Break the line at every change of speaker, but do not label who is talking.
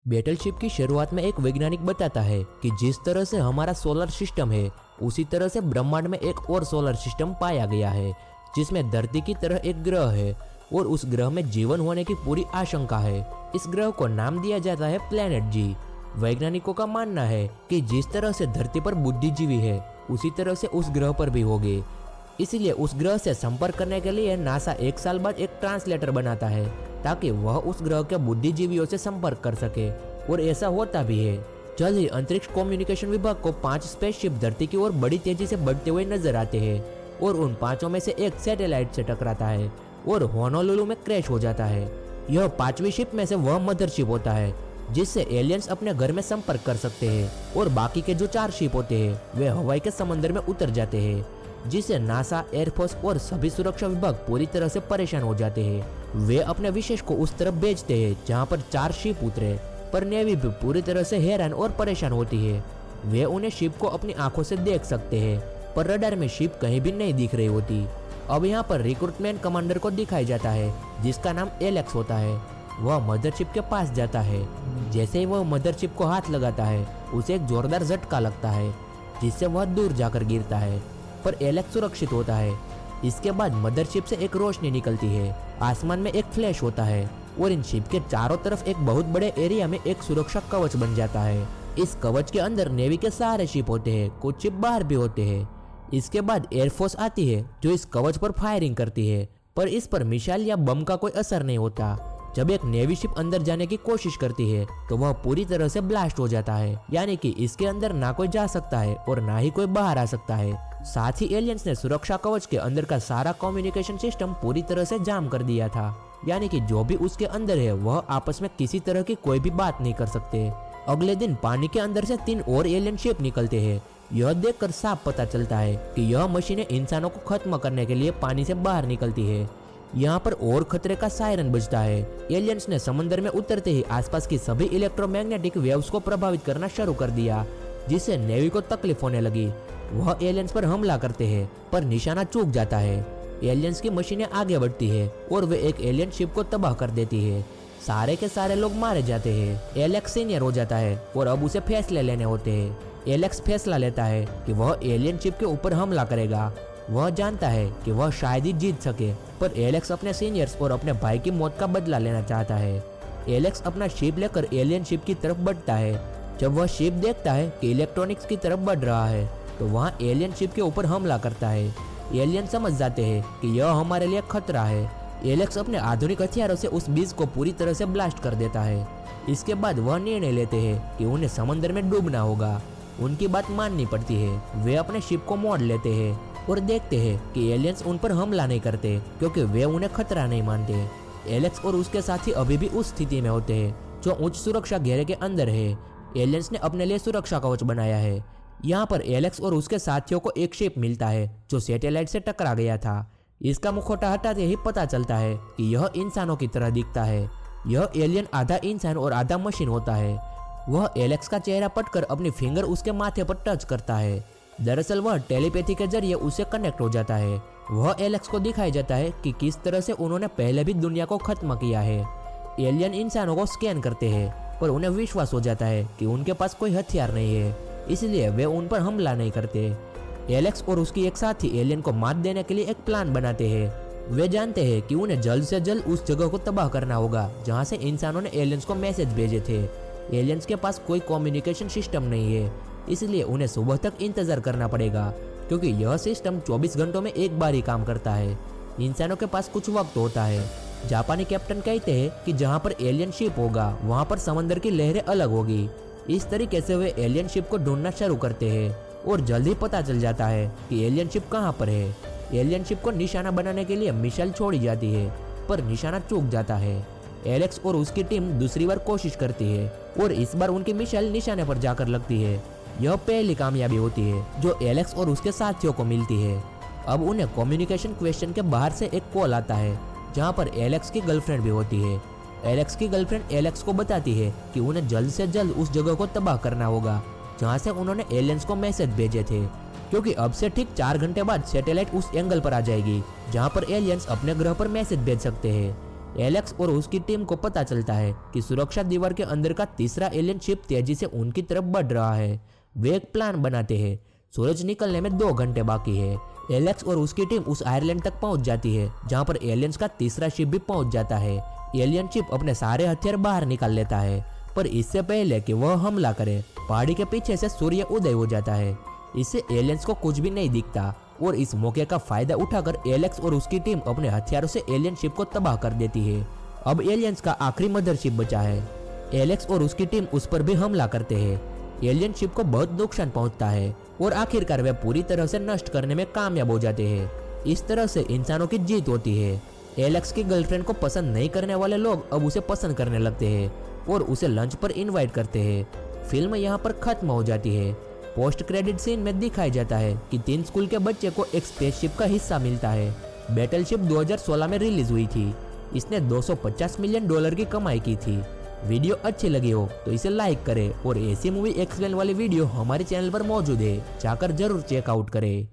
Battleship की शुरुआत में एक वैज्ञानिक बताता है कि जिस तरह से हमारा सोलर सिस्टम है उसी तरह से ब्रह्मांड में एक और सोलर सिस्टम पाया गया है जिसमें धरती की तरह एक ग्रह है और उस ग्रह में जीवन होने की पूरी आशंका है। इस ग्रह को नाम दिया जाता है प्लेनेट जी। वैज्ञानिकों का मानना है कि जिस तरह से धरती पर बुद्धिजीवी है उसी तरह से उस ग्रह पर भी होंगे। इसलिए उस ग्रह से संपर्क करने के लिए नासा 1 साल बाद एक ट्रांसलेटर बनाता है ताकि वह उस ग्रह के बुद्धिजीवियों से संपर्क कर सके, और ऐसा होता भी है। जल्द ही अंतरिक्ष कम्युनिकेशन विभाग को 5 स्पेसशिप धरती की ओर बड़ी तेजी से बढ़ते हुए नजर आते हैं और उन 5 में से एक सैटेलाइट से टकराता है और होनोलुलु में क्रैश हो जाता है। यह 5वीं शिप में से वह मदरशिप होता है जिससे एलियंस अपने घर में संपर्क कर सकते हैं, और बाकी के जो 4 शिप होते हैं वे हवाई के समंदर में उतर जाते हैं, जिससे नासा, एयरफोर्स और सभी सुरक्षा विभाग पूरी तरह से परेशान हो जाते हैं। वे अपने विशेष को उस तरफ भेजते हैं जहां पर 4 शिप उतरे, पर नेवी भी पूरी तरह से हैरान और परेशान होती है। वे उन्हें शिप को अपनी आंखों से देख सकते हैं पर रडार में शिप कहीं भी नहीं दिख रही होती। अब यहाँ पर रिक्रूटमेंट कमांडर को दिखाया जाता है जिसका नाम एलेक्स होता है। वह मदरशिप के पास जाता है। जैसे ही वह मदरशिप को हाथ लगाता है उसे एक जोरदार झटका लगता है जिससे वह दूर जाकर गिरता है, पर एलेक्स सुरक्षित होता है। इसके बाद मदरशिप से एक रोशनी निकलती है, आसमान में एक फ्लैश होता है और इन शिप के चारों तरफ एक बहुत बड़े एरिया में एक सुरक्षा कवच बन जाता है। इस कवच के अंदर नेवी के सारे शिप होते हैं, कुछ शिप बाहर भी होते हैं। इसके बाद एयरफोर्स आती है जो इस कवच पर फायरिंग करती है, पर इस पर मिसाइल या बम का कोई असर नहीं होता। जब एक नेवी शिप अंदर जाने की कोशिश करती है तो वह पूरी तरह से ब्लास्ट हो जाता है, यानी कि इसके अंदर ना कोई जा सकता है और ना ही कोई बाहर आ सकता है। साथ ही एलियंस ने सुरक्षा कवच के अंदर का सारा कम्युनिकेशन सिस्टम पूरी तरह से जाम कर दिया था, यानी कि जो भी उसके अंदर है वह आपस में किसी तरह की कोई भी बात नहीं कर सकते। अगले दिन पानी के अंदर से 3 और एलियन शिप निकलते हैं। यह देखकर साफ पता चलता है कि यह मशीनें इंसानों को खत्म करने के लिए पानी से बाहर निकलती है। यहाँ पर और खतरे का सायरन बजता है। एलियंस ने समंदर में उतरते ही आसपास की सभी इलेक्ट्रोमैग्नेटिक वेव्स को प्रभावित करना शुरू कर दिया, जिससे नेवी को तकलीफ होने लगी। वह एलियंस पर हमला करते हैं पर निशाना चूक जाता है। एलियंस की मशीनें आगे बढ़ती है और वे एक एलियन शिप को तबाह कर देती है। सारे के सारे लोग मारे जाते हैं। एलेक्स सीनियर हो जाता है और अब उसे फैसले लेने होते हैं। एलेक्स फैसला लेता है कि वह एलियन शिप के ऊपर हमला करेगा। वह जानता है कि वह शायद ही जीत सके, पर एलेक्स अपने सीनियर्स और अपने भाई की मौत का बदला लेना चाहता है। एलेक्स अपना शिप लेकर एलियन शिप की तरफ बढ़ता है। जब वह शिप देखता है कि इलेक्ट्रॉनिक्स की तरफ बढ़ रहा है तो वहाँ एलियन शिप के ऊपर हमला करता है। एलियन समझ जाते हैं कि यह हमारे लिए खतरा है। एलेक्स अपने आधुनिक हथियारों से उस बीज को पूरी तरह से ब्लास्ट कर देता है। इसके बाद वह निर्णय लेते हैं कि उन्हें समंदर में डूबना होगा। उनकी बात माननी पड़ती है। वे अपने शिप को मोड़ लेते हैं और देखते हैं कि एलियंस उन पर हमला नहीं करते क्योंकि वे उन्हें खतरा नहीं मानते। एलेक्स और उसके साथी अभी भी उस स्थिति में होते हैं जो उच्च सुरक्षा घेरे के अंदर है। एलियंस ने अपने लिए सुरक्षा कवच बनाया है। यहाँ पर एलेक्स और उसके साथियों को एक शिप मिलता है जो सैटेलाइट से टकरा गया था। इसका मुखौटा हटाते ही पता चलता है कि यह इंसानों की तरह दिखता है। यह एलियन आधा इंसान और आधा मशीन होता है। वह एलेक्स का चेहरा पटकर अपनी फिंगर उसके माथे पर टच करता है। दरअसल वह टेलीपैथी के जरिए उससे कनेक्ट हो जाता है। वह एलेक्स को दिखाया जाता है कि किस तरह से उन्होंने पहले भी दुनिया को खत्म किया है। एलियन इंसानों को स्कैन करते हैं पर उन्हें विश्वास हो जाता है कि उनके पास कोई हथियार नहीं है, इसलिए वे उन पर हमला नहीं करते। एलेक्स और उसकी एक साथी एलियन को मात देने के लिए एक प्लान बनाते हैं। वे जानते हैं कि उन्हें जल्द से जल्द उस जगह को तबाह करना होगा जहां से इंसानों ने एलियंस को मैसेज भेजे थे। एलियंस के पास कोई कम्युनिकेशन सिस्टम नहीं है, इसलिए उन्हें सुबह तक इंतजार करना पड़ेगा क्योंकि यह सिस्टम 24 घंटों में एक बार ही काम करता है। इंसानों के पास कुछ वक्त होता है। जापानी कैप्टन कहते हैं कि जहां पर एलियन शिप होगा वहां पर समंदर की लहरें अलग होगी। इस तरीके से वे एलियन शिप को ढूंढना शुरू करते हैं और जल्दी पता चल जाता है कि एलियन शिप कहां पर है। एलियन शिप को निशाना बनाने के लिए मिसाइल छोड़ी जाती है पर निशाना चूक जाता है। एलेक्स और उसकी टीम दूसरी बार कोशिश करती है और इस बार उनकी मिसाइल निशाने पर जाकर लगती है। यह पहली कामयाबी होती है जो एलेक्स और उसके साथियों को मिलती है। अब उन्हें कम्युनिकेशन क्वेश्चन के बाहर से एक कॉल आता है जहां पर एलेक्स की गर्लफ्रेंड भी होती है। एलेक्स की गर्लफ्रेंड एलेक्स को बताती है कि उन्हें जल्द से जल्द उस जगह को तबाह करना होगा जहां से उन्होंने एलियंस को मैसेज भेजे थे, क्योंकि अब से ठीक 4 घंटे बाद सैटेलाइट उस एंगल पर आ जाएगी जहां पर एलियंस अपने ग्रह पर मैसेज भेज सकते हैं। एलेक्स और उसकी टीम को पता चलता है कि सुरक्षा दीवार के अंदर का तीसरा एलियन शिप तेजी से उनकी तरफ बढ़ रहा है। वे एक प्लान बनाते हैं। सूरज निकलने में 2 घंटे बाकी है। एलेक्स और उसकी टीम उस आयरलैंड तक पहुंच जाती है जहां पर एलियंस का तीसरा शिप भी पहुंच जाता है। एलियन शिप अपने सारे हथियार बाहर निकाल लेता है, पर इससे पहले कि वह हमला करे पहाड़ी के पीछे से सूर्य उदय हो जाता है। इससे एलियंस को कुछ भी नहीं दिखता और इस मौके का फायदा उठाकर एलेक्स और उसकी टीम अपने हथियारों से एलियन शिप को तबाह कर देती है। अब एलियंस का आखिरी मदरशिप बचा है। एलेक्स और उसकी टीम उस पर भी हमला करते हैं। एलियन शिप को बहुत नुकसान पहुंचता है और आखिरकार वे पूरी तरह से नष्ट करने में कामयाब हो जाते हैं। इस तरह से इंसानों की जीत होती है। एलेक्स की गर्लफ्रेंड को पसंद नहीं करने वाले लोग अब उसे पसंद करने लगते हैं और उसे लंच पर इनवाइट करते हैं। फिल्म यहाँ पर खत्म हो जाती है। पोस्ट क्रेडिट सीन में दिखाया जाता है कि 3 स्कूल के बच्चे को एक स्पेसशिप का हिस्सा मिलता है। बैटलशिप 2016 में रिलीज हुई थी। इसने $250 मिलियन की कमाई की थी। वीडियो अच्छी लगी हो तो इसे लाइक करें और ऐसी मूवी एक्सप्लेन वाली वीडियो हमारे चैनल पर मौजूद है, जाकर जरूर चेकआउट करें।